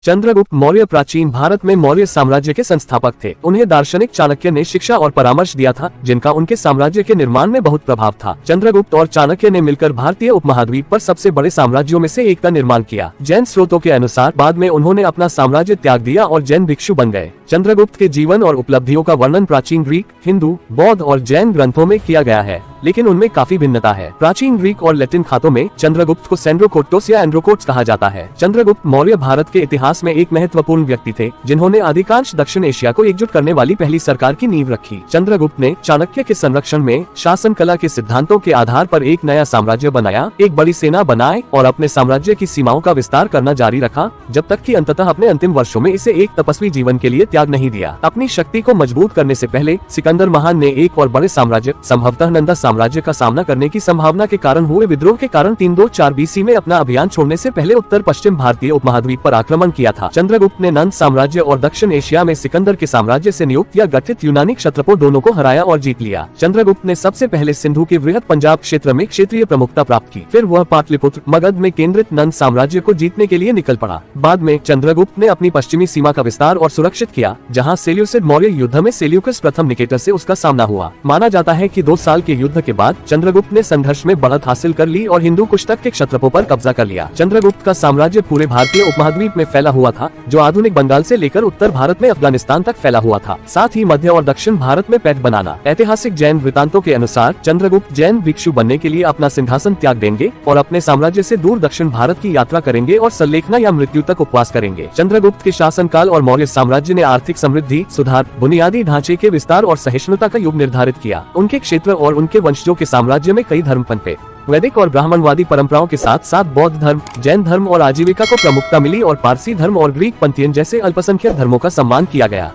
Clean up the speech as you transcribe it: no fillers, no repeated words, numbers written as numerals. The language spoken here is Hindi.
चंद्रगुप्त मौर्य प्राचीन भारत में मौर्य साम्राज्य के संस्थापक थे। उन्हें दार्शनिक चाणक्य ने शिक्षा और परामर्श दिया था, जिनका उनके साम्राज्य के निर्माण में बहुत प्रभाव था। चंद्रगुप्त और चाणक्य ने मिलकर भारतीय उपमहाद्वीप पर सबसे बड़े साम्राज्यों में से एक का निर्माण किया। जैन स्रोतों के अनुसार बाद में उन्होंने अपना साम्राज्य त्याग दिया और जैन भिक्षु बन गए। चंद्रगुप्त के जीवन और उपलब्धियों का वर्णन प्राचीन ग्रीक, हिंदू, बौद्ध और जैन ग्रंथों में किया गया है, लेकिन उनमें काफी भिन्नता है। प्राचीन ग्रीक और लैटिन खातों में चंद्रगुप्त को सेंड्रोकोट्टोस या एंड्रोकोट्स कहा जाता है। चंद्रगुप्त मौर्य भारत के इतिहास में एक महत्वपूर्ण व्यक्ति थे, जिन्होंने अधिकांश दक्षिण एशिया को एकजुट करने वाली पहली सरकार की नींव रखी। चंद्रगुप्त ने चाणक्य के संरक्षण में शासन कला के सिद्धांतों के आधार पर एक नया साम्राज्य बनाया, एक बड़ी सेना बनाए और अपने साम्राज्य की सीमाओं का विस्तार करना जारी रखा, जब तक कि अंततः अपने अंतिम वर्षों में इसे एक तपस्वी जीवन के लिए त्याग नहीं दिया। अपनी शक्ति को मजबूत करने से पहले सिकंदर महान ने एक और बड़े साम्राज्य, संभवतः नंदा साम्राज्य का सामना करने की संभावना के कारण हुए विद्रोह के कारण 324 BC में अपना अभियान छोड़ने से पहले उत्तर पश्चिम भारतीय उपमहाद्वीप पर आक्रमण किया था। चंद्रगुप्त ने नंद साम्राज्य और दक्षिण एशिया में सिकंदर के साम्राज्य से नियुक्त या गठित यूनानी क्षत्रपों दोनों को हराया और जीत लिया। चंद्रगुप्त ने सबसे पहले सिंधु के वृहद पंजाब क्षेत्र में क्षेत्रीय प्रमुखता प्राप्त की। फिर वह पाटलिपुत्र, मगध में केंद्रित नंद साम्राज्य को जीतने के लिए निकल पड़ा। बाद में चंद्रगुप्त ने अपनी पश्चिमी सीमा का विस्तार और सुरक्षित किया, जहाँ सेल्यूसिड मौर्य युद्ध में सेल्यूकस प्रथम निकेटर से उसका सामना हुआ। माना जाता है कि 2 साल के युद्ध के बाद चंद्रगुप्त ने संघर्ष में बढ़त हासिल कर ली और हिंदू कुश तक के क्षत्रपों पर कब्जा कर लिया। चंद्रगुप्त का साम्राज्य पूरे भारतीय उपमहाद्वीप में फैला हुआ था, जो आधुनिक बंगाल से लेकर उत्तर भारत में अफगानिस्तान तक फैला हुआ था। साथ ही मध्य और दक्षिण भारत में पैठ बनाना। ऐतिहासिक जैन वृतांतों के अनुसार चंद्रगुप्त जैन भिक्षु बनने के लिए अपना सिंहासन त्याग देंगे और अपने साम्राज्य से दूर दक्षिण भारत की यात्रा करेंगे और सल्लेखना या मृत्यु तक उपवास करेंगे। चंद्रगुप्त के शासनकाल और मौर्य साम्राज्य ने आर्थिक समृद्धि, सुधार, बुनियादी ढांचे के विस्तार और सहिष्णुता का युग निर्धारित किया। उनके क्षेत्र और उनके वंशजों के साम्राज्य में कई धर्म पनपे। वैदिक और ब्राह्मणवादी परंपराओं के साथ साथ बौद्ध धर्म, जैन धर्म और आजीविका को प्रमुखता मिली और पारसी धर्म और ग्रीक पंथियन जैसे अल्पसंख्यक धर्मों का सम्मान किया गया।